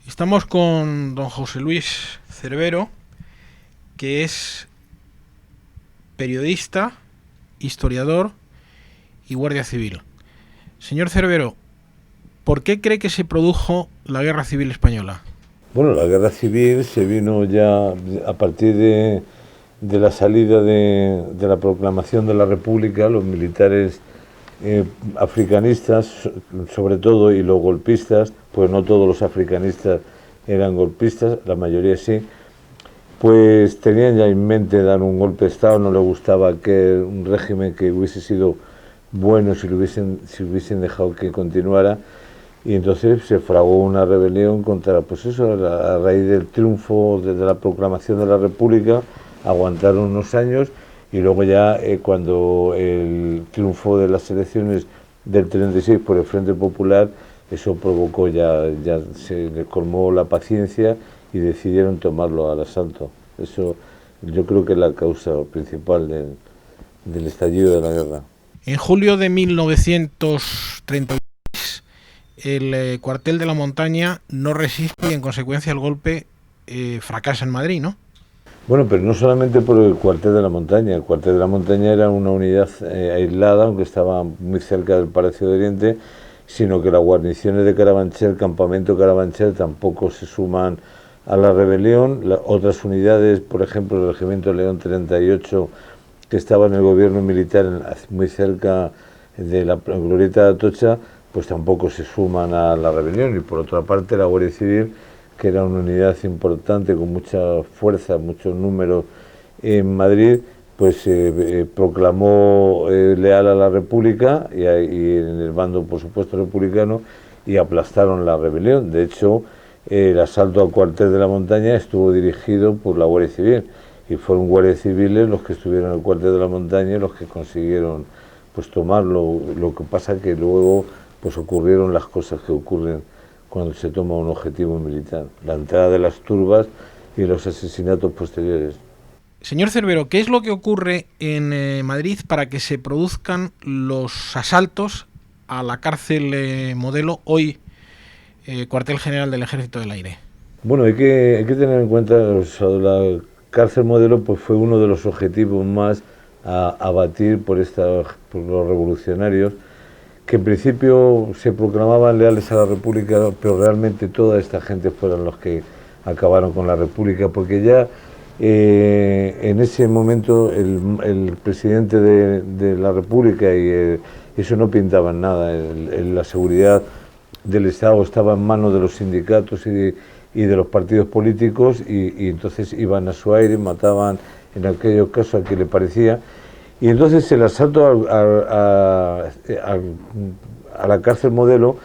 Estamos con don José Luis Cervero, que es periodista, historiador y guardia civil. Señor Cervero, ¿por qué cree que se produjo la Guerra Civil Española? Bueno, la guerra civil se vino ya a partir de la salida de la proclamación de la República. Los militares africanistas, sobre todo, y los golpistas, pues no todos los africanistas eran golpistas, la mayoría sí, pues tenían ya en mente dar un golpe de Estado. No les gustaba que un régimen que hubiese sido bueno si hubiesen dejado que continuara. Y entonces se fraguó una rebelión contra, pues eso, a raíz del triunfo de la proclamación de la República. Aguantaron unos años y luego ya cuando el triunfo de las elecciones del 36 por el Frente Popular, eso provocó ya se les colmó la paciencia y decidieron tomarlo al asalto. Eso yo creo que es la causa principal del estallido de la guerra. En julio de 1930 el cuartel de la Montaña no resiste y en consecuencia el golpe fracasa en Madrid, ¿no? Bueno, pero no solamente por el cuartel de la Montaña. El cuartel de la Montaña era una unidad aislada, aunque estaba muy cerca del Palacio de Oriente, sino que las guarniciones de Carabanchel, campamento Carabanchel, tampoco se suman a la rebelión. Otras unidades, por ejemplo, el Regimiento León 38, que estaba en el gobierno militar muy cerca de la glorieta de Atocha, pues tampoco se suman a la rebelión. Y por otra parte la Guardia Civil, que era una unidad importante con mucha fuerza, muchos números en Madrid, pues proclamó leal a la República y en el bando, por supuesto, republicano, y aplastaron la rebelión. De hecho, el asalto al cuartel de la Montaña estuvo dirigido por la Guardia Civil y fueron guardias civiles los que estuvieron en el cuartel de la Montaña y los que consiguieron pues tomarlo. Lo que pasa que luego pues ocurrieron las cosas que ocurren cuando se toma un objetivo militar, la entrada de las turbas y los asesinatos posteriores. Señor Cervero, ¿qué es lo que ocurre en Madrid para que se produzcan los asaltos a la cárcel Modelo, hoy cuartel general del Ejército del Aire? Bueno, hay que tener en cuenta que la cárcel Modelo pues fue uno de los objetivos más a batir por los revolucionarios, que en principio se proclamaban leales a la República, pero realmente toda esta gente fueron los que acabaron con la República, porque ya en ese momento el presidente de la República y eso no pintaban nada. La seguridad del Estado estaba en manos de los sindicatos y de los partidos políticos, y entonces iban a su aire, mataban en aquellos casos a quien le parecía. Y entonces el asalto a la cárcel Modelo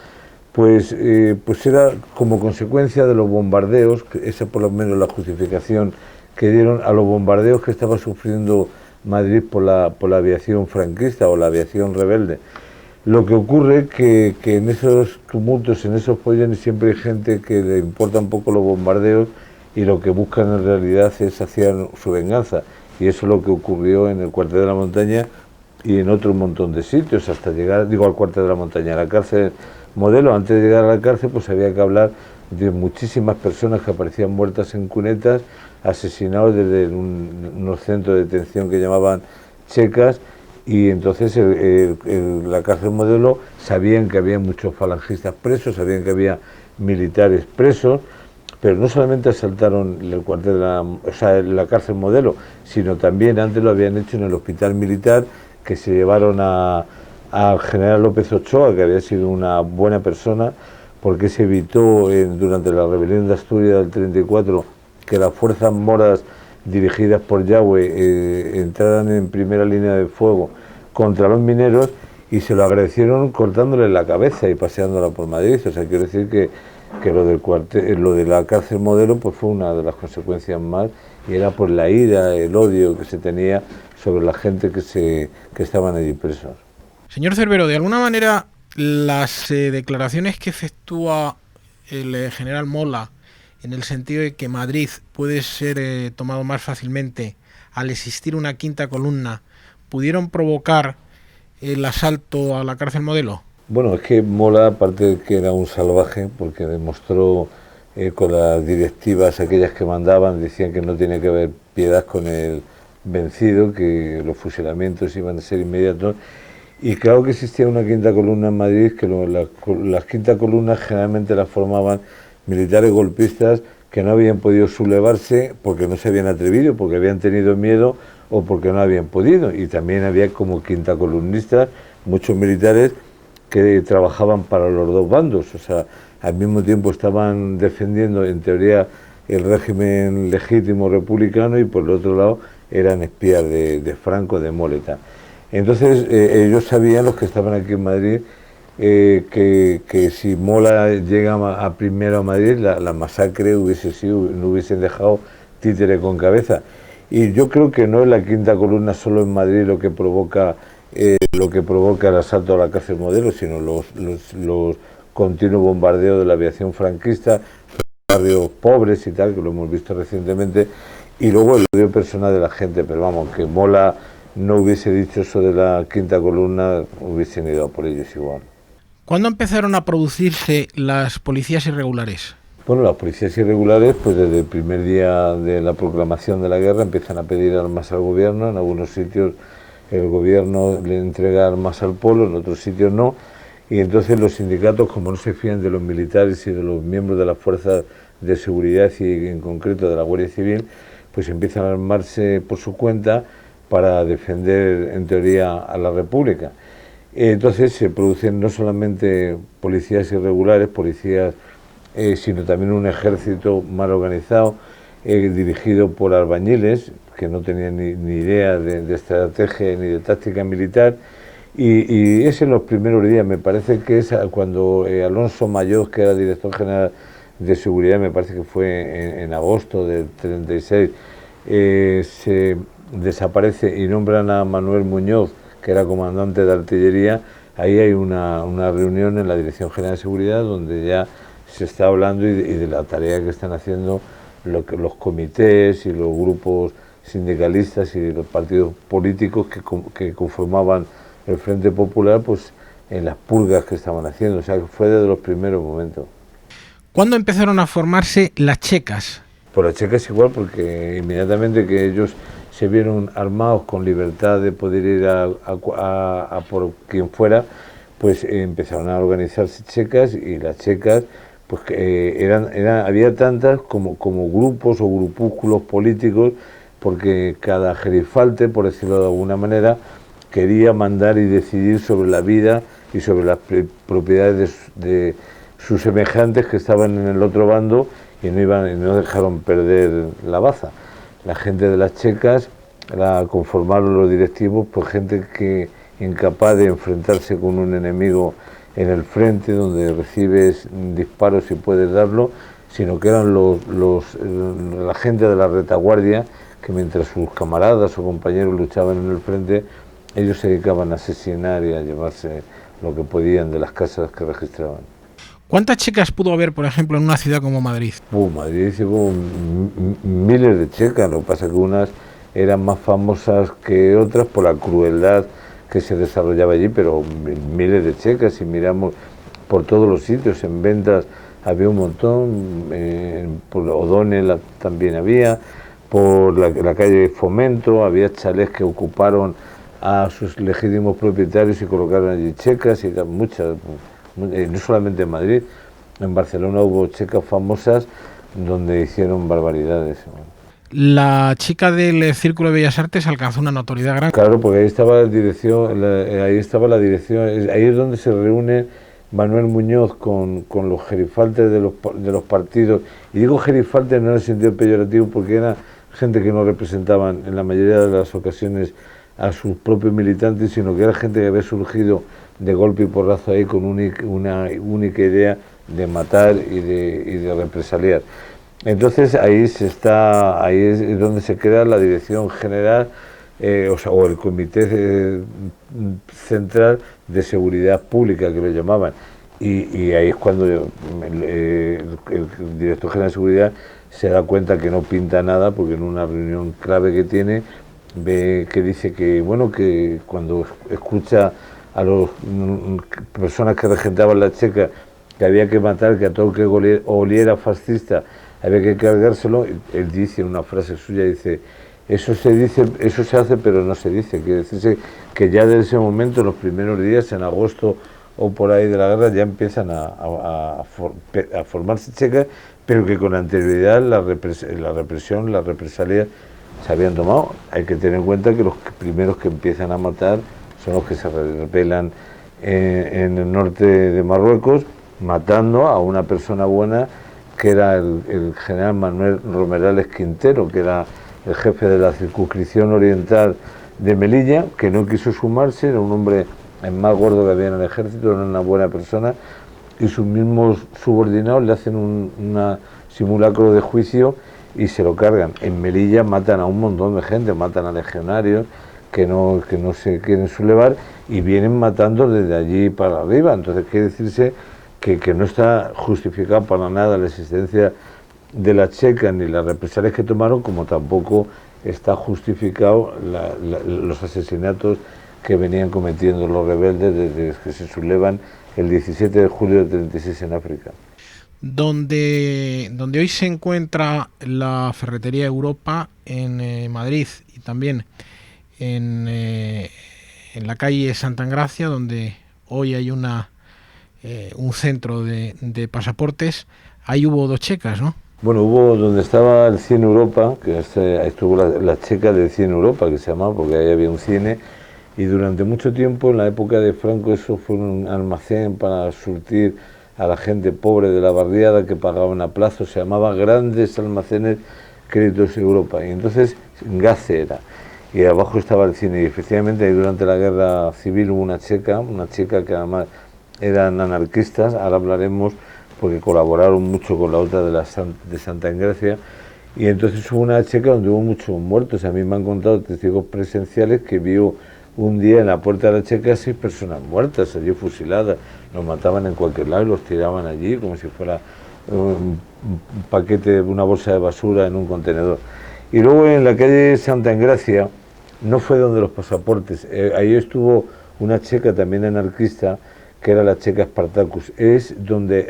pues era como consecuencia de los bombardeos, que esa por lo menos la justificación que dieron a los bombardeos que estaba sufriendo Madrid por la aviación franquista o la aviación rebelde. Lo que ocurre que en esos tumultos, en esos follones, siempre hay gente que le importa un poco los bombardeos y lo que buscan en realidad es hacer su venganza. Y eso es lo que ocurrió en el cuartel de la Montaña y en otro montón de sitios, hasta llegar, al cuartel de la Montaña, a la cárcel Modelo. Antes de llegar a la cárcel, pues había que hablar de muchísimas personas que aparecían muertas en cunetas, asesinados desde unos centros de detención que llamaban checas. Y entonces la cárcel Modelo sabían que había muchos falangistas presos, sabían que había militares presos, pero no solamente asaltaron el cuartel la cárcel Modelo, sino también antes lo habían hecho en el hospital militar, que se llevaron al general López Ochoa, que había sido una buena persona, porque se evitó durante la rebelión de Asturias del 34 que las fuerzas moras dirigidas por Yagüe entraran en primera línea de fuego contra los mineros, y se lo agradecieron cortándole la cabeza y paseándola por Madrid. O sea, quiero decir que lo del cuartel, lo de la cárcel Modelo, pues fue una de las consecuencias más, y era por la ira, el odio que se tenía sobre la gente que estaban allí presos. Señor Cervero, de alguna manera las declaraciones que efectúa el general Mola, en el sentido de que Madrid puede ser tomado más fácilmente al existir una quinta columna, ¿pudieron provocar el asalto a la cárcel Modelo? Bueno, es que Mola, aparte de que era un salvaje, porque demostró con las directivas aquellas que mandaban, decían que no tenía que haber piedad con el vencido, que los fusilamientos iban a ser inmediatos. Y claro que existía una quinta columna en Madrid, que las quintas columnas generalmente las formaban militares golpistas que no habían podido sublevarse porque no se habían atrevido, porque habían tenido miedo o porque no habían podido. Y también había como quinta columnistas, muchos militares que trabajaban para los dos bandos, o sea, al mismo tiempo estaban defendiendo en teoría el régimen legítimo republicano y por el otro lado eran espías de Franco, de Moleta. Entonces ellos sabían, los que estaban aquí en Madrid, que si Mola llega primero a Madrid, la masacre hubiese sido, no hubiesen dejado títere con cabeza. Y yo creo que no es la quinta columna solo en Madrid lo que provoca el asalto a la cárcel Modelo, sino los continuos bombardeos de la aviación franquista, barrios pobres y tal, que lo hemos visto recientemente, y luego el odio personal de la gente. Pero vamos, que Mola no hubiese dicho eso de la quinta columna, hubiesen ido a por ellos igual. ¿Cuándo empezaron a producirse las policías irregulares? Bueno, las policías irregulares, pues desde el primer día de la proclamación de la guerra empiezan a pedir armas al gobierno. En algunos sitios el gobierno le entrega armas al pueblo, en otros sitios no. Y entonces los sindicatos, como no se fían de los militares y de los miembros de las fuerzas de seguridad y en concreto de la Guardia Civil, pues empiezan a armarse por su cuenta para defender en teoría a la República. Entonces se producen no solamente policías irregulares, sino también un ejército mal organizado, dirigido por albañiles que no tenían ni idea de estrategia ni de táctica militar. Y es en los primeros días, me parece que es cuando Alonso Mayor, que era director general de seguridad, me parece que fue en agosto del 36, se desaparece y nombran a Manuel Muñoz, que era comandante de artillería. Ahí hay una reunión en la Dirección General de Seguridad donde ya se está hablando y de la tarea que están haciendo los comités y los grupos sindicalistas y los partidos políticos que conformaban el Frente Popular, pues en las purgas que estaban haciendo. O sea, que fue desde los primeros momentos. ¿Cuándo empezaron a formarse las checas? Por las checas igual, porque inmediatamente que ellos se vieron armados con libertad de poder ir a por quien fuera, pues empezaron a organizarse checas, y las checas pues había tantas como grupos o grupúsculos políticos, porque cada gerifalte, por decirlo de alguna manera, quería mandar y decidir sobre la vida y sobre las propiedades de sus semejantes que estaban en el otro bando y no dejaron perder la baza. La gente de las checas la conformaron los directivos, pues gente que incapaz de enfrentarse con un enemigo en el frente donde recibes disparos y puedes darlo, sino que eran la gente de la retaguardia que mientras sus camaradas o compañeros luchaban en el frente, ellos se dedicaban a asesinar y a llevarse lo que podían de las casas que registraban. ¿Cuántas checas pudo haber, por ejemplo, en una ciudad como Madrid? Madrid hubo miles de checas, lo que pasa es que unas eran más famosas que otras por la crueldad que se desarrollaba allí, pero miles de checas. Si miramos por todos los sitios, en Ventas había un montón, por O'Donnell también había, por la calle Fomento había chalés que ocuparon a sus legítimos propietarios y colocaron allí checas, y muchas, no solamente en Madrid, en Barcelona hubo checas famosas donde hicieron barbaridades. La chica del Círculo de Bellas Artes alcanzó una notoriedad grande. Claro, porque ahí estaba la dirección, ahí es donde se reúne Manuel Muñoz con los gerifaltes de los partidos. Y digo gerifaltes no en el sentido peyorativo, porque era gente que no representaban en la mayoría de las ocasiones a sus propios militantes, sino que era gente que había surgido de golpe y porrazo ahí con una única idea de matar y de represaliar. Entonces ahí es donde se crea la Dirección General, o el Comité Central de Seguridad Pública, que lo llamaban, y ahí es cuando el Director General de Seguridad se da cuenta que no pinta nada, porque en una reunión clave que tiene, ve que dice que cuando escucha a las personas que regentaban la checa que había que matar, que a todo el que oliera fascista había que cargárselo. Él dice una frase suya, dice: eso se dice, eso se hace, pero no se dice. Quiere decirse que ya desde ese momento, en los primeros días, en agosto o por ahí de la guerra, ya empiezan a formarse checas, pero que con anterioridad la represión, las represalias se habían tomado. Hay que tener en cuenta que los primeros que empiezan a matar son los que se rebelan en el norte de Marruecos, matando a una persona buena, que era el general Manuel Romerales Quintero, que era el jefe de la circunscripción oriental de Melilla, que no quiso sumarse. Era un hombre el más gordo que había en el ejército, era una buena persona, y sus mismos subordinados le hacen un simulacro de juicio y se lo cargan. En Melilla matan a un montón de gente, matan a legionarios que no se quieren sublevar, y vienen matando desde allí para arriba. Entonces quiere decirse que no está justificado para nada la existencia de las checas ni las represalias que tomaron, como tampoco está justificado los asesinatos que venían cometiendo los rebeldes desde que se sublevan el 17 de julio del 36 en África. Donde hoy se encuentra la Ferretería Europa en Madrid, y también en la calle Santa Engracia, donde hoy hay un centro de pasaportes, ahí hubo 2 checas, ¿no? Bueno, hubo donde estaba el Cine Europa, que ahí estuvo la checa del Cine Europa, que se llamaba, porque ahí había un cine, y durante mucho tiempo, en la época de Franco, eso fue un almacén para surtir a la gente pobre de la barriada que pagaban a plazo. Se llamaba Grandes Almacenes Créditos Europa, y entonces GACE era, y abajo estaba el cine, y efectivamente ahí durante la guerra civil hubo una checa que además eran anarquistas. Ahora hablaremos, porque colaboraron mucho con la otra de Santa Engracia, y entonces hubo una checa donde hubo muchos muertos. A mí me han contado testigos presenciales que vio un día en la puerta de la checa 6 personas muertas, allí fusiladas. Los mataban en cualquier lado y los tiraban allí como si fuera un paquete, una bolsa de basura en un contenedor. Y luego en la calle Santa Engracia, no fue donde los pasaportes, ahí estuvo una checa también anarquista, que era la checa Spartacus. Es donde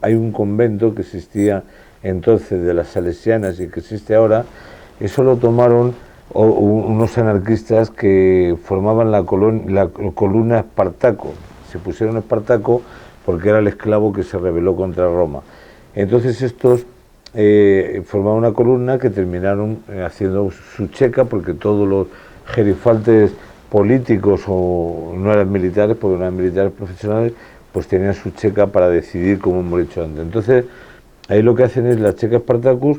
hay un convento que existía entonces de las salesianas y que existe ahora. Eso lo tomaron unos anarquistas que formaban la columna Espartaco. Se pusieron Espartaco porque era el esclavo que se rebeló contra Roma. Entonces estos formaban una columna que terminaron haciendo su checa, porque todos los gerifaltes políticos, o no eran militares, porque no eran militares profesionales, pues tenían su checa para decidir, como hemos dicho antes. Entonces ahí lo que hacen es la checa Spartacus,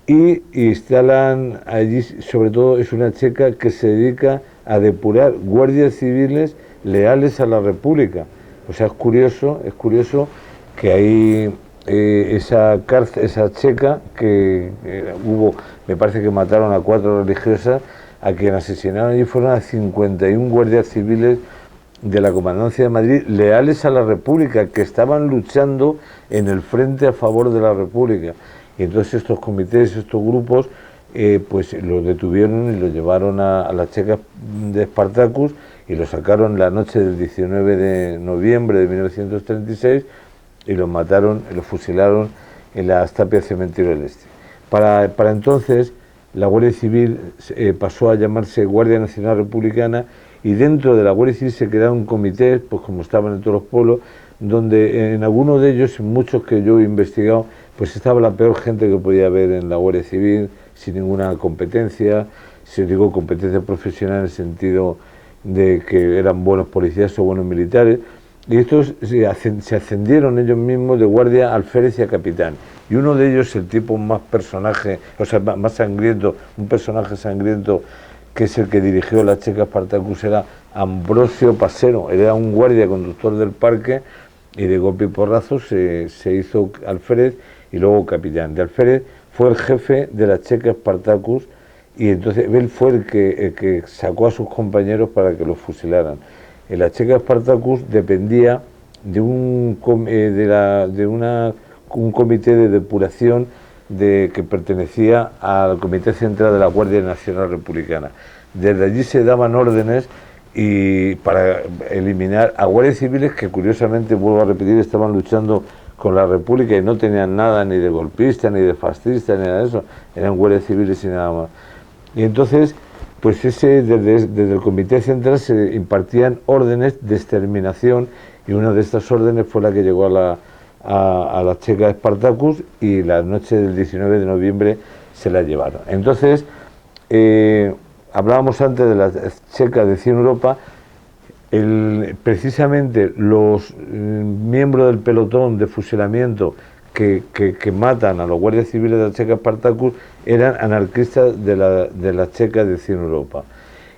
y instalan allí, sobre todo es una checa que se dedica a depurar guardias civiles leales a la República. O sea, es curioso que ahí esa checa que hubo, me parece que mataron a 4 religiosas, a quien asesinaron allí fueron a 51 guardias civiles de la Comandancia de Madrid, leales a la República, que estaban luchando en el frente a favor de la República. Y entonces estos comités, estos grupos, pues lo detuvieron y lo llevaron a la checa de Spartacus, y lo sacaron la noche del 19 de noviembre de 1936 y lo mataron, lo fusilaron en las tapias del Cementerio del Este. Para entonces la Guardia Civil pasó a llamarse Guardia Nacional Republicana, y dentro de la Guardia Civil se crearon comités, pues como estaban en todos los pueblos, donde en algunos de ellos, en muchos que yo he investigado, pues estaba la peor gente que podía haber en la Guardia Civil, sin ninguna competencia. Si os digo competencia profesional en el sentido de que eran buenos policías o buenos militares, y estos se ascendieron ellos mismos de guardia a alférez y a capitán. Y uno de ellos, el tipo más personaje, o sea, más sangriento, un personaje sangriento, que es el que dirigió la checa Spartacus, era Ambrosio Pasero. Era un guardia conductor del parque, y de golpe y porrazo se hizo alférez y luego capitán. De alférez fue el jefe de la checa Spartacus, y entonces él fue el que sacó a sus compañeros para que los fusilaran. La checa Spartacus dependía de un comité de depuración que pertenecía al Comité Central de la Guardia Nacional Republicana. Desde allí se daban órdenes, y para eliminar a guardias civiles que, curiosamente, vuelvo a repetir, estaban luchando con la República y no tenían nada ni de golpista, ni de fascista, ni nada de eso, eran guardias civiles y nada más. Y entonces, pues desde el Comité Central se impartían órdenes de exterminación, y una de estas órdenes fue la que llegó a la checa de Spartacus, y la noche del 19 de noviembre se la llevaron. Entonces, hablábamos antes de la checa de 100 Europa. Precisamente los miembros del pelotón de fusilamiento que matan a los guardias civiles de la checa Spartacus eran anarquistas de la checa de 100 Europa.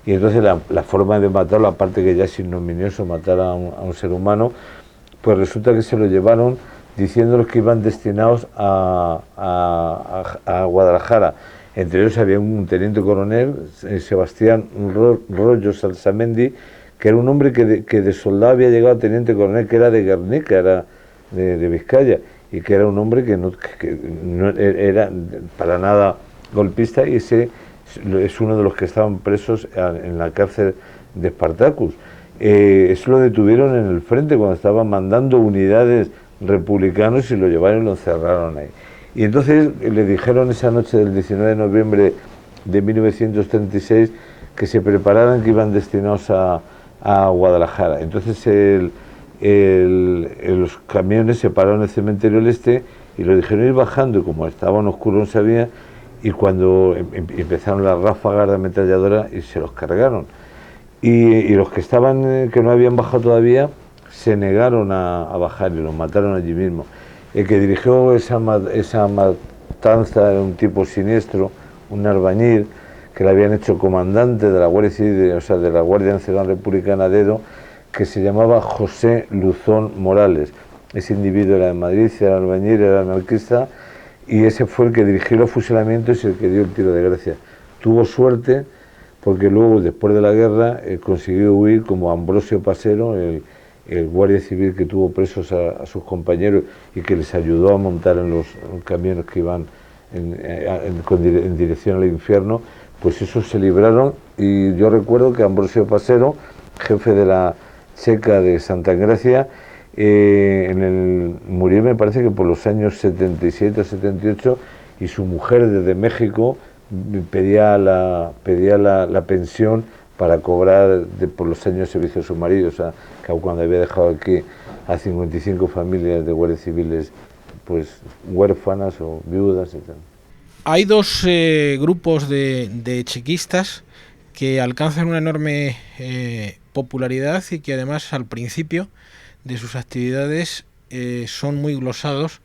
Y entonces la forma de matarlo, aparte que ya es ignominioso matar a un ser humano, pues resulta que se lo llevaron diciéndoles que iban destinados a Guadalajara. Entre ellos había un teniente coronel, Sebastián Rollo Salsamendi, que era un hombre que de soldado había llegado a teniente coronel, que era de Guernica, era de Vizcaya, y que era un hombre que no era para nada golpista, y ese es uno de los que estaban presos en la cárcel de Spartacus. Eso lo detuvieron en el frente cuando estaban mandando unidades republicanos, y lo llevaron y lo encerraron ahí. Y entonces le dijeron esa noche del 19 de noviembre de 1936 que se prepararan, que iban destinados a Guadalajara. Entonces los camiones se pararon en el cementerio del Este y lo dijeron ir bajando, y como estaban oscuros no sabía, y cuando empezaron las ráfagas de ametralladora y se los cargaron. Y los que estaban, que no habían bajado todavía, se negaron a bajar y los mataron allí mismo. El que dirigió esa matanza era un tipo siniestro, un albañil, que le habían hecho comandante de la Guardia Civil, o sea, de la Guardia Nacional Republicana de Edo, que se llamaba José Luzón Morales. Ese individuo era de Madrid, era albañil, era anarquista, y ese fue el que dirigió los fusilamientos y el que dio el tiro de gracia. Tuvo suerte porque luego, después de la guerra, consiguió huir como Ambrosio Pasero, el guardia civil que tuvo presos a sus compañeros y que les ayudó a montar en los camiones que iban en dirección al infierno. Pues esos se libraron, y yo recuerdo que Ambrosio Pasero, jefe de la checa de Santa Engracia, murió, me parece que por los años 77 o 78, y su mujer desde México pedía la pensión para cobrar por los años de servicio de su marido, o sea, que cuando había dejado aquí a 55 familias de guardias civiles, pues huérfanas o viudas y tal. Hay dos grupos de chequistas que alcanzan una enorme popularidad, y que además al principio de sus actividades son muy glosados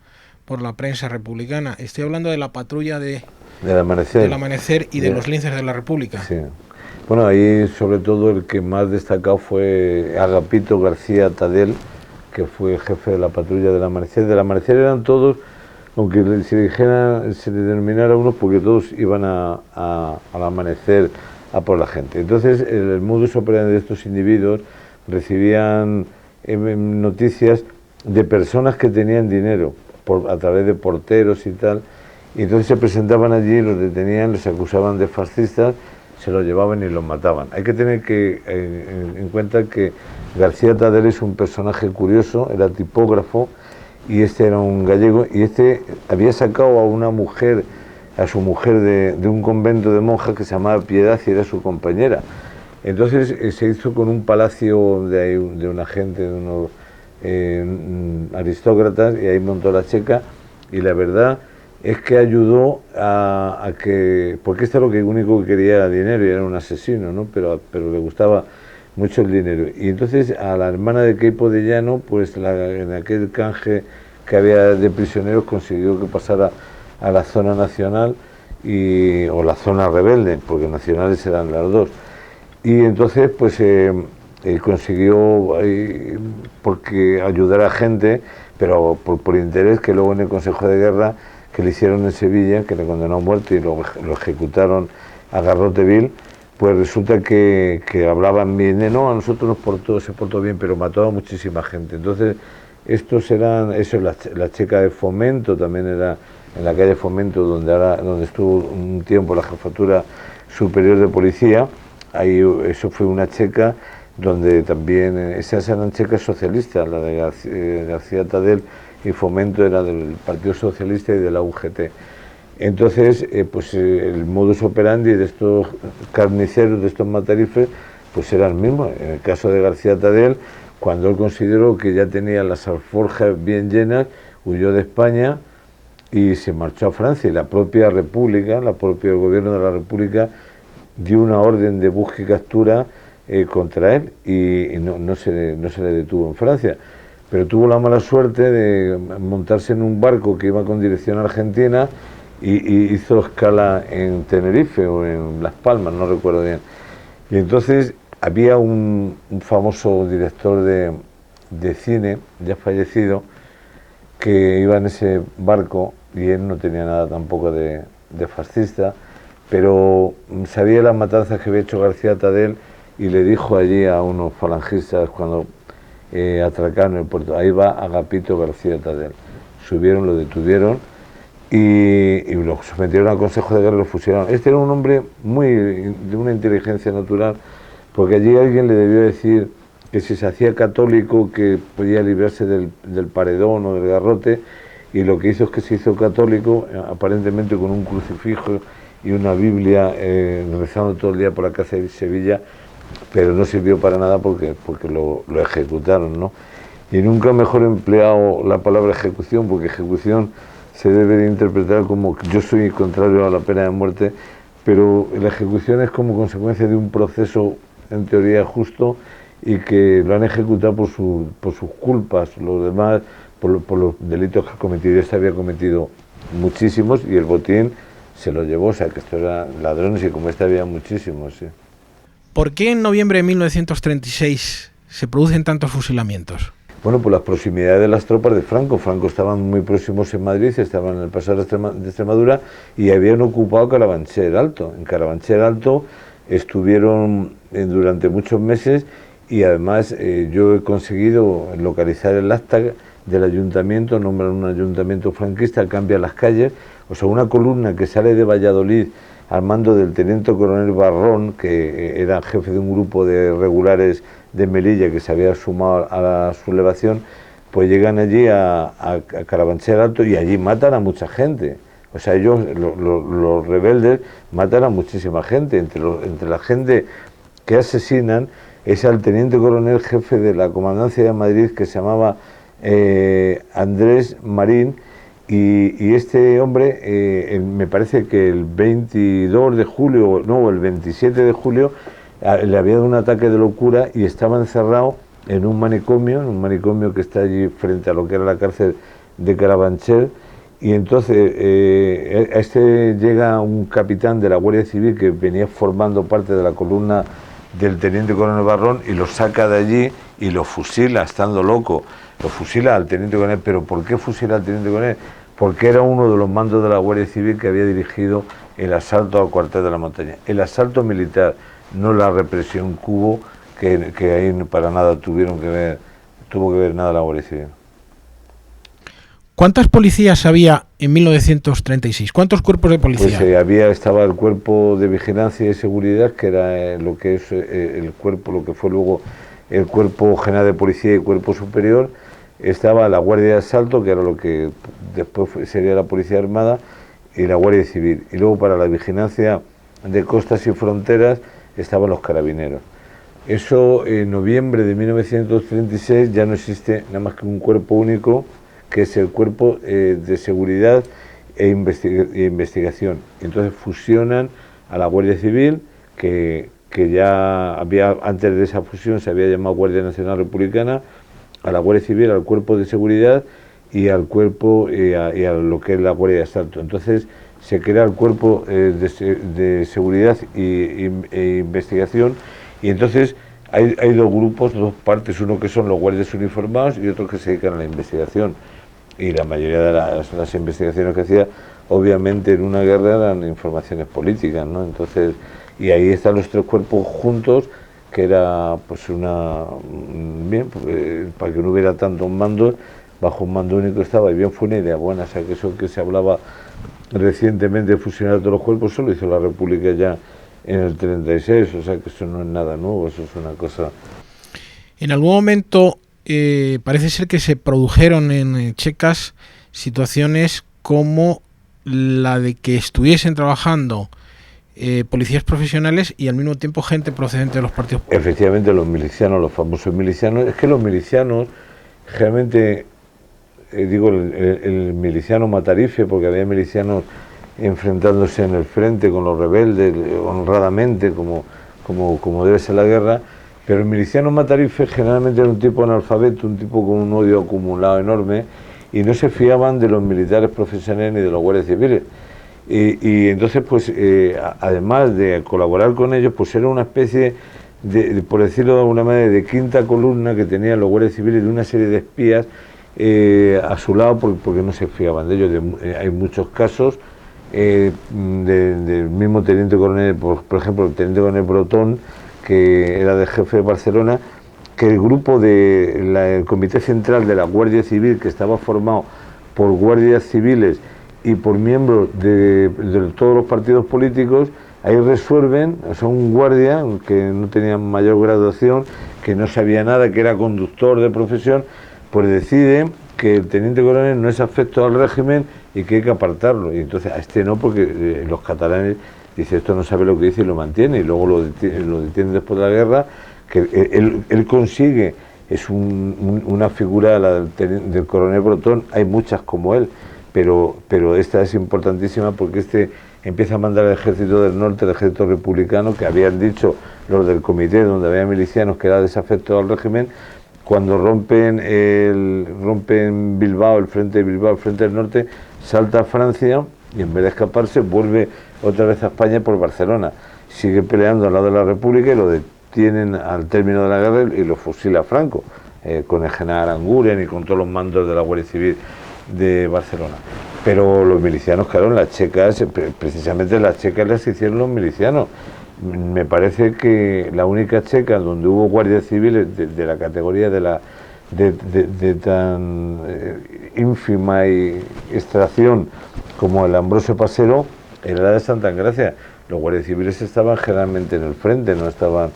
por la prensa republicana. Estoy hablando de la patrulla del Amanecer y de los Linces de la República. Sí. Bueno, ahí sobre todo el que más destacado fue Agapito García Tadel, que fue el jefe de la patrulla del Amanecer. Del Amanecer eran todos, aunque se denominara unos, porque todos iban al Amanecer a por la gente. Entonces, el modus operandi de estos individuos, recibían noticias de personas que tenían dinero a través de porteros y tal, y entonces se presentaban allí, los detenían, los acusaban de fascistas, se los llevaban y los mataban. Hay que tener en cuenta que García Tadel es un personaje curioso, era tipógrafo, y este era un gallego, y este había sacado a su mujer de un convento de monjas que se llamaba Piedad, y era su compañera. Entonces se hizo con un palacio de una gente, de unos aristócratas, y ahí montó la checa, y la verdad es que ayudó a que, porque este era lo único que quería era dinero, y era un asesino, ¿no? Pero le gustaba mucho el dinero. Y entonces a la hermana de Queipo de Llano, pues en aquel canje que había de prisioneros, consiguió que pasara a la zona nacional o la zona rebelde, porque nacionales eran las dos. Y entonces pues consiguió porque ayudar a gente, pero por interés, que luego en el Consejo de Guerra que le hicieron en Sevilla, que le condenó a muerte y lo ejecutaron a garrote vil, pues resulta que hablaban bien de no, a nosotros se portó bien, pero mató a muchísima gente. Entonces estos eran, la checa de Fomento, también era en la calle Fomento, donde estuvo un tiempo la Jefatura Superior de Policía. Ahí eso fue una checa donde también esas eran checas socialistas, la de García Tadel y Fomento era del Partido Socialista y de la UGT. Entonces, el modus operandi de estos carniceros, de estos matarifes, pues era el mismo. En el caso de García Tadel, cuando él consideró que ya tenía las alforjas bien llenas, huyó de España y se marchó a Francia. Y la propia República, el gobierno de la República, dio una orden de búsqueda y captura contra él y no se le detuvo en Francia. Pero tuvo la mala suerte de montarse en un barco que iba con dirección a Argentina y hizo escala en Tenerife o en Las Palmas, no recuerdo bien. Y entonces había un famoso director de cine, ya fallecido, que iba en ese barco y él no tenía nada tampoco de fascista, pero sabía las matanzas que había hecho García Tadel y le dijo allí a unos falangistas cuando atracaron el puerto, ahí va Agapito García Tadel. Subieron, lo detuvieron y lo sometieron al Consejo de Guerra y lo fusilaron. Este era un hombre de una inteligencia natural, porque allí alguien le debió decir que si se hacía católico que podía librarse del paredón o del garrote, y lo que hizo es que se hizo católico, aparentemente con un crucifijo y una Biblia, rezando todo el día por la calle de Sevilla, pero no sirvió para nada porque lo ejecutaron, ¿no? Y nunca mejor he empleado la palabra ejecución, porque ejecución se debe de interpretar como que yo soy contrario a la pena de muerte, pero la ejecución es como consecuencia de un proceso en teoría justo y que lo han ejecutado por sus culpas, los demás por los delitos que ha cometido. Este había cometido muchísimos y el botín se lo llevó, o sea que estos eran ladrones y como este había muchísimos, sí. ¿Por qué en noviembre de 1936 se producen tantos fusilamientos? Bueno, por las proximidades de las tropas de Franco. Franco estaban muy próximos en Madrid, estaban en el paso de Extremadura y habían ocupado Carabanchel Alto. En Carabanchel Alto estuvieron durante muchos meses y además yo he conseguido localizar el acta del ayuntamiento, nombran un ayuntamiento franquista, cambian las calles, o sea, una columna que sale de Valladolid al mando del teniente coronel Barrón, que era jefe de un grupo de regulares de Melilla que se había sumado a la sublevación, pues llegan allí a Carabanchel Alto y allí matan a mucha gente. O sea, ellos, los rebeldes, matan a muchísima gente. Entre la gente que asesinan es al teniente coronel jefe de la comandancia de Madrid, que se llamaba Andrés Marín, y este hombre, me parece que el 22 de julio, no, el 27 de julio, le había dado un ataque de locura y estaba encerrado en un manicomio que está allí frente a lo que era la cárcel de Carabanchel, y entonces a este llega un capitán de la Guardia Civil que venía formando parte de la columna del teniente coronel Barrón y lo saca de allí y lo fusila, estando loco. Lo fusila al teniente coronel. ¿Pero por qué fusila al teniente coronel? Porque era uno de los mandos de la Guardia Civil que había dirigido el asalto al cuartel de la montaña. El asalto militar, no la represión que hubo, que ahí para nada tuvo que ver nada la Guardia Civil. ¿Cuántas policías había en 1936? ¿Cuántos cuerpos de policía? Pues estaba el cuerpo de vigilancia y seguridad, que era lo que es el cuerpo, lo que fue luego el cuerpo general de policía y cuerpo superior. Estaba la Guardia de Asalto, que era lo que después sería la Policía Armada, y la Guardia Civil. Y luego para la vigilancia de costas y fronteras estaban los carabineros. Eso en noviembre de 1936 ya no existe nada más que un cuerpo único, que es el cuerpo de seguridad e investigación. Entonces fusionan a la Guardia Civil, que ya había, antes de esa fusión se había llamado Guardia Nacional Republicana, a la Guardia Civil, al cuerpo de seguridad y al cuerpo y a lo que es la Guardia de Asalto. Entonces se crea el cuerpo de seguridad e investigación, y entonces hay dos grupos, dos partes, uno que son los guardias uniformados y otro que se dedican a la investigación. Y la mayoría de las investigaciones que hacía, obviamente en una guerra, eran informaciones políticas, ¿no? Entonces, y ahí están los tres cuerpos juntos, que era pues bien, para que no hubiera tantos mandos, bajo un mando único estaba, y bien fue una idea buena. O sea, que eso que se hablaba recientemente de fusionar todos los cuerpos, solo hizo la República ya en el 36, o sea que eso no es nada nuevo, eso es una cosa En algún momento parece ser que se produjeron en Checas situaciones como la de que estuviesen trabajando policías profesionales y al mismo tiempo gente procedente de los partidos políticos. Efectivamente, los milicianos, los famosos milicianos, es que los milicianos, realmente, digo el miliciano matarife, porque había milicianos enfrentándose en el frente con los rebeldes, honradamente, como debe ser la guerra, pero el miliciano matarife generalmente era un tipo analfabeto, un tipo con un odio acumulado enorme, y no se fiaban de los militares profesionales ni de los guardias civiles. Y entonces, pues, además de colaborar con ellos, pues era una especie por decirlo de alguna manera, de quinta columna que tenían los guardias civiles, de una serie de espías a su lado, porque no se fiaban de ellos. Hay muchos casos del mismo teniente coronel, por ejemplo, el teniente coronel Brotón, que era de jefe de Barcelona, que el grupo del Comité Central de la Guardia Civil, que estaba formado por guardias civiles y por miembros de todos los partidos políticos, ahí resuelven, o sea, un guardia que no tenía mayor graduación, que no sabía nada, que era conductor de profesión, pues decide que el teniente coronel no es afecto al régimen y que hay que apartarlo. Y entonces a este no, porque los catalanes dicen, esto no sabe lo que dice y lo mantiene, y luego lo detienen después de la guerra, que él consigue, es una figura del coronel Brotón, hay muchas como él, pero esta es importantísima porque este empieza a mandar al ejército del norte, el ejército republicano, que habían dicho los del comité, donde había milicianos, que era desafecto al régimen. Cuando rompen Bilbao, el frente de Bilbao, el frente del norte, salta a Francia y en vez de escaparse vuelve otra vez a España por Barcelona. Sigue peleando al lado de la República y lo detienen al término de la guerra y lo fusila Franco, con el general Aranguren y con todos los mandos de la Guardia Civil de Barcelona. Pero los milicianos, claro, en las checas, precisamente las checas las hicieron los milicianos. Me parece que la única checa donde hubo guardias civiles de la categoría de tan ínfima extracción como el Ambrosio Pasero era la de Santa Engracia. Los guardias civiles estaban generalmente en el frente, no estaban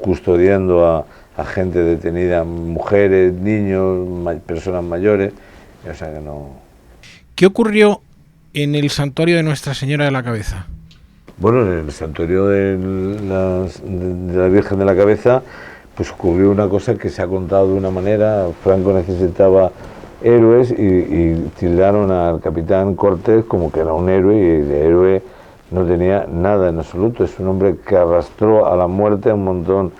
custodiando a gente detenida, mujeres, niños, personas mayores, o sea que no. ¿Qué ocurrió en el santuario de Nuestra Señora de la Cabeza? Bueno, en el santuario de la Virgen de la Cabeza, pues ocurrió una cosa que se ha contado de una manera. Franco necesitaba héroes y tildaron al capitán Cortés como que era un héroe, y de héroe no tenía nada en absoluto. Es un hombre que arrastró a la muerte a un montón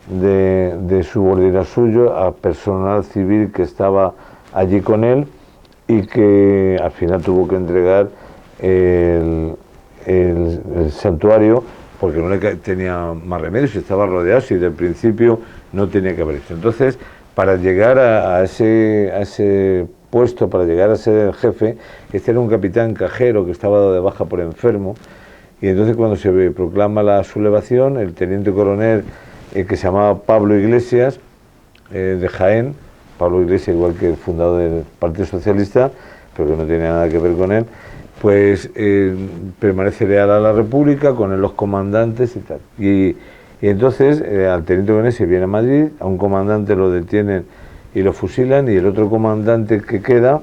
de subordinados suyos, a personal civil que estaba allí con él, y que al final tuvo que entregar el santuario porque no le tenía más remedio, si estaba rodeado, si del principio no tenía que haber hecho. Entonces, para llegar a ese puesto, para llegar a ser el jefe, este era un capitán cajero que estaba dado de baja por enfermo, y entonces cuando se proclama la sublevación, el teniente coronel que se llamaba Pablo Iglesias, de Jaén, Pablo Iglesias, igual que el fundador del Partido Socialista, pero que no tenía nada que ver con él, pues permanece leal a la República, con él los comandantes y tal. Y entonces al teniente coronel se viene a Madrid, a un comandante lo detienen y lo fusilan, y el otro comandante que queda,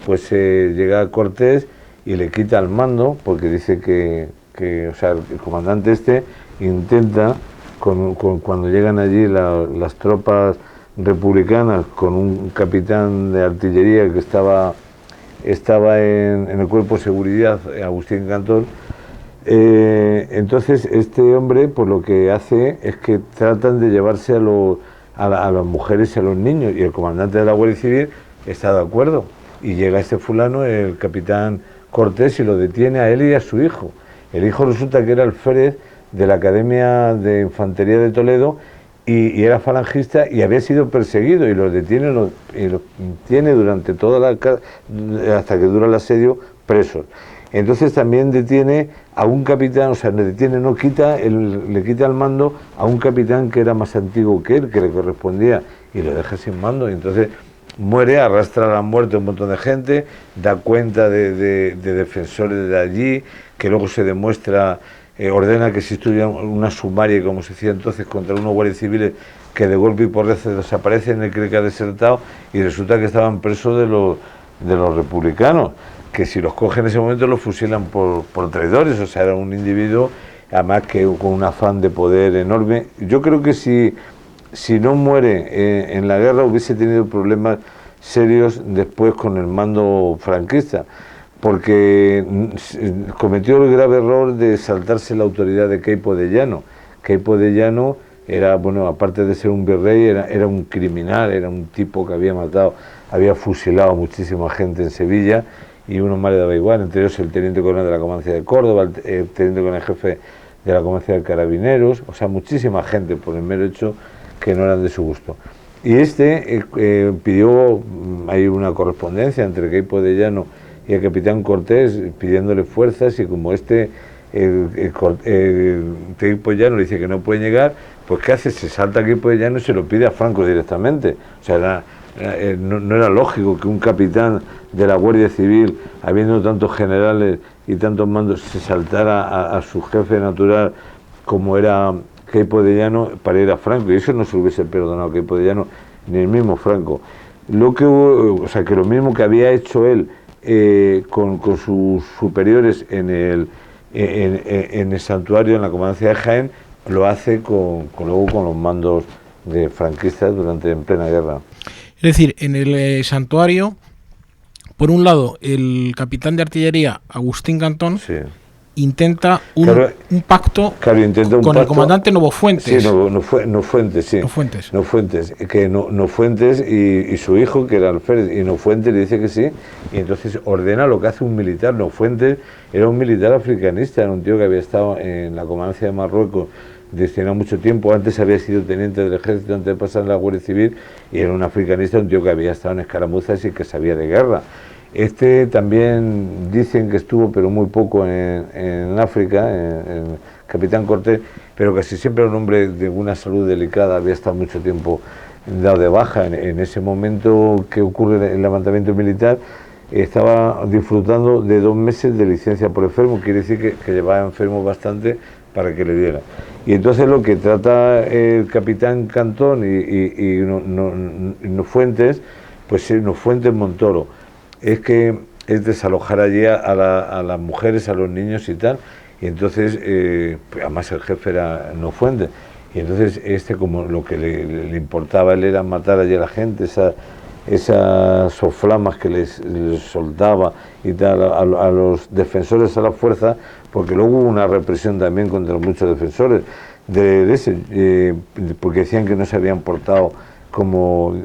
pues llega a Cortés y le quita el mando, porque dice que o sea, el comandante este intenta, cuando llegan allí las tropas republicanas con un capitán de artillería que estaba en el cuerpo de seguridad, Agustín Cantón, entonces este hombre pues lo que hace es que tratan de llevarse a las mujeres y a los niños, y el comandante de la Guardia Civil está de acuerdo, y llega este fulano, el capitán Cortés, y lo detiene a él y a su hijo. El hijo resulta que era alférez de la Academia de Infantería de Toledo, y era falangista y había sido perseguido, y los detiene y los tiene durante hasta que dura el asedio, presos. Entonces también detiene a un capitán, o sea, le quita el mando a un capitán que era más antiguo que él, que le correspondía, y lo deja sin mando, y entonces muere, arrastra a la muerte a un montón de gente, da cuenta de defensores de allí, que luego se demuestra ordena que se instruya una sumaria, como se decía entonces, contra unos guardias civiles que de golpe y porrazo desaparecen, él cree que ha desertado y resulta que estaban presos de los republicanos, que si los cogen en ese momento los fusilan por traidores. O sea, era un individuo, además que con un afán de poder enorme. Yo creo que si no muere en la guerra hubiese tenido problemas serios después con el mando franquista, porque cometió el grave error de saltarse la autoridad de Queipo de Llano. Queipo de Llano era, bueno, aparte de ser un virrey, era un criminal, era un tipo que había matado, había fusilado a muchísima gente en Sevilla, y uno más le daba igual, entre ellos el teniente coronel de la Comandancia de Córdoba, el teniente coronel jefe de la Comandancia de Carabineros, o sea, muchísima gente por el mero hecho que no eran de su gusto. Y pidió, hay una correspondencia entre Queipo de Llano y el capitán Cortés pidiéndole fuerzas, y como Queipo de Llano le dice que no puede llegar, pues ¿qué hace? Se salta a Queipo de Llano y se lo pide a Franco directamente. O sea, no era lógico que un capitán de la Guardia Civil, habiendo tantos generales y tantos mandos, se saltara a su jefe natural como era Queipo de Llano para ir a Franco, y eso no se lo hubiese perdonado a Queipo de Llano ni el mismo Franco. Lo que hubo, o sea, que lo mismo que había hecho él con sus superiores en el santuario, en la comandancia de Jaén, lo hace luego con los mandos de franquistas en plena guerra. Es decir, en el santuario, por un lado, el capitán de artillería, Agustín Cantón, sí, intenta un pacto con el comandante Novofuentes. Sí, Nofuentes y su hijo, que era Alférez, y Nofuentes le dice que sí, y entonces ordena lo que hace un militar. Nofuentes era un militar africanista, era un tío que había estado en la comandancia de Marruecos destinado mucho tiempo, antes había sido teniente del ejército antes de pasar a la Guardia Civil, y era un africanista, un tío que había estado en escaramuzas y que sabía de guerra. También dicen que estuvo, pero muy poco en África, en Capitán Cortés, pero casi siempre era un hombre de una salud delicada, había estado mucho tiempo dado de baja. En ese momento que ocurre el levantamiento militar, estaba disfrutando de 2 meses de licencia por enfermo, quiere decir que llevaba enfermo bastante para que le diera. Y entonces lo que trata el capitán Cantón y Nofuentes, pues Nofuentes Montoro, es desalojar allí a las mujeres, a los niños y tal, y entonces, además el jefe era Nofuentes, y entonces como lo que le importaba a él era matar allí a la gente, esas soflamas que les soltaba y tal a los defensores, a la fuerza, porque luego hubo una represión también contra muchos defensores porque decían que no se habían portado como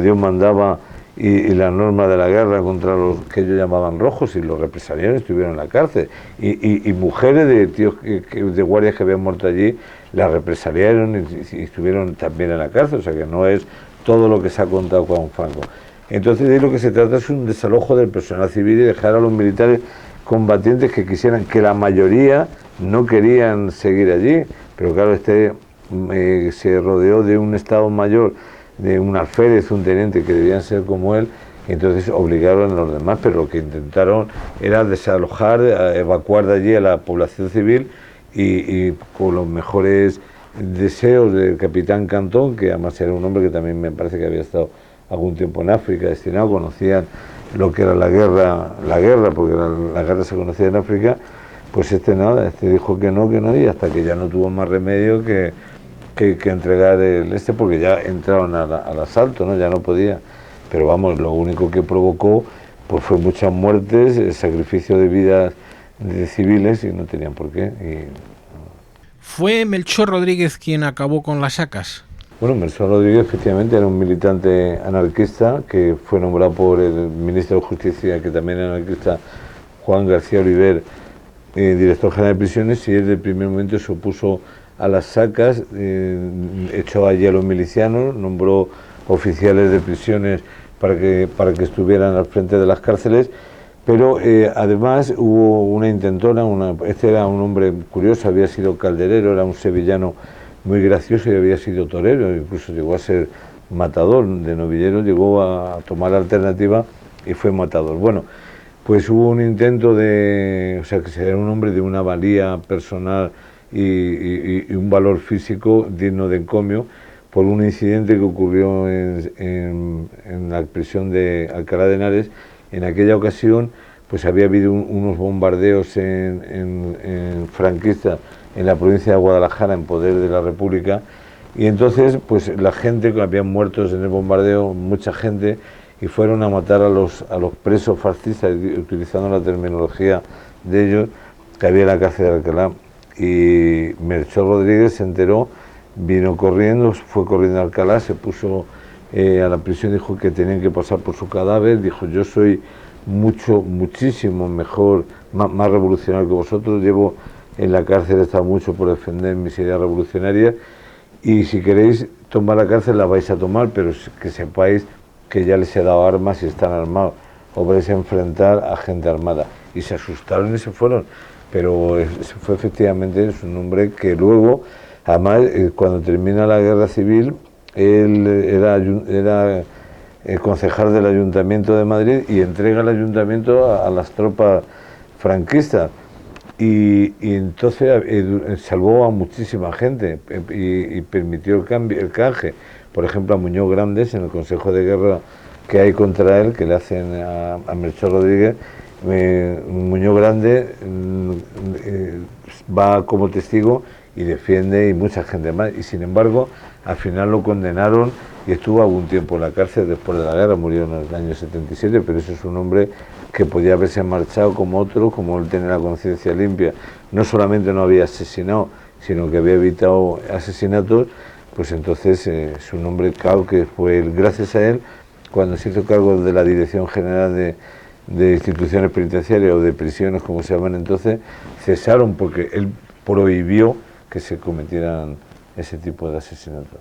Dios mandaba y la norma de la guerra contra los que ellos llamaban rojos, y los represaliaron, estuvieron en la cárcel, y mujeres de tíos de guardias que habían muerto allí las represaliaron y estuvieron también en la cárcel. O sea que no es todo lo que se ha contado con Franco. Entonces de lo que se trata es un desalojo del personal civil y dejar a los militares combatientes que quisieran, que la mayoría no querían seguir allí, pero claro, se rodeó de un estado mayor, de un alférez, un teniente, que debían ser como él, y entonces obligaron a los demás, pero lo que intentaron era desalojar, evacuar de allí a la población civil, y con los mejores deseos del capitán Cantón, que además era un hombre que también me parece que había estado algún tiempo en África destinado, conocían lo que era la guerra, porque la guerra se conocía en África, pues dijo que no, y hasta que ya no tuvo más remedio que entregar porque ya entraron al asalto, ¿no? Ya no podía. Pero vamos, lo único que provocó pues fue muchas muertes, el sacrificio de vidas de civiles, y no tenían por qué. ¿Fue Melchor Rodríguez quien acabó con las sacas? Bueno, Melchor Rodríguez efectivamente era un militante anarquista que fue nombrado por el ministro de Justicia, que también era anarquista, Juan García Oliver, director general de prisiones, y él desde el primer momento se opuso a las sacas, echó allí a los milicianos, nombró oficiales de prisiones para que estuvieran al frente de las cárceles, pero además hubo una intentona, era un hombre curioso, había sido calderero, era un sevillano muy gracioso y había sido torero, incluso llegó a ser matador de novilleros, llegó a tomar la alternativa y fue matador. Bueno, pues hubo un intento de, o sea, que era un hombre de una valía personal y un valor físico digno de encomio, por un incidente que ocurrió en la prisión de Alcalá de Henares. En aquella ocasión pues había habido unos bombardeos en franquistas en la provincia de Guadalajara, en poder de la República, y entonces pues la gente, que habían muertos en el bombardeo, mucha gente, y fueron a matar a los presos fascistas, utilizando la terminología de ellos, que había en la cárcel de Alcalá. Y Melchor Rodríguez se enteró, vino corriendo, fue corriendo a Alcalá, se puso a la prisión, dijo que tenían que pasar por su cadáver, dijo: yo soy muchísimo mejor, más revolucionario que vosotros, llevo en la cárcel, he estado mucho por defender mis ideas revolucionarias, y si queréis tomar la cárcel la vais a tomar, pero que sepáis que ya les he dado armas y están armados, os vais a enfrentar a gente armada. Y se asustaron y se fueron, pero fue efectivamente, es un hombre que luego, además, cuando termina la guerra civil, él era concejal del Ayuntamiento de Madrid y entrega el ayuntamiento a las tropas franquistas. Y entonces salvó a muchísima gente y permitió el canje. Por ejemplo, a Muñoz Grandes, en el Consejo de Guerra que hay contra él, que le hacen a Melchor Rodríguez, Muñoz Grande va como testigo y defiende, y mucha gente más. Y sin embargo, al final lo condenaron y estuvo algún tiempo en la cárcel después de la guerra, murió en el año 77, pero eso es un hombre que podía haberse marchado como otro, como él tenía la conciencia limpia. No solamente no había asesinado, sino que había evitado asesinatos. Pues entonces es un hombre, claro, que fue gracias a él, cuando se hizo cargo de la Dirección General de Instituciones Penitenciarias o de prisiones, como se llaman entonces, cesaron, porque él prohibió que se cometieran ese tipo de asesinatos.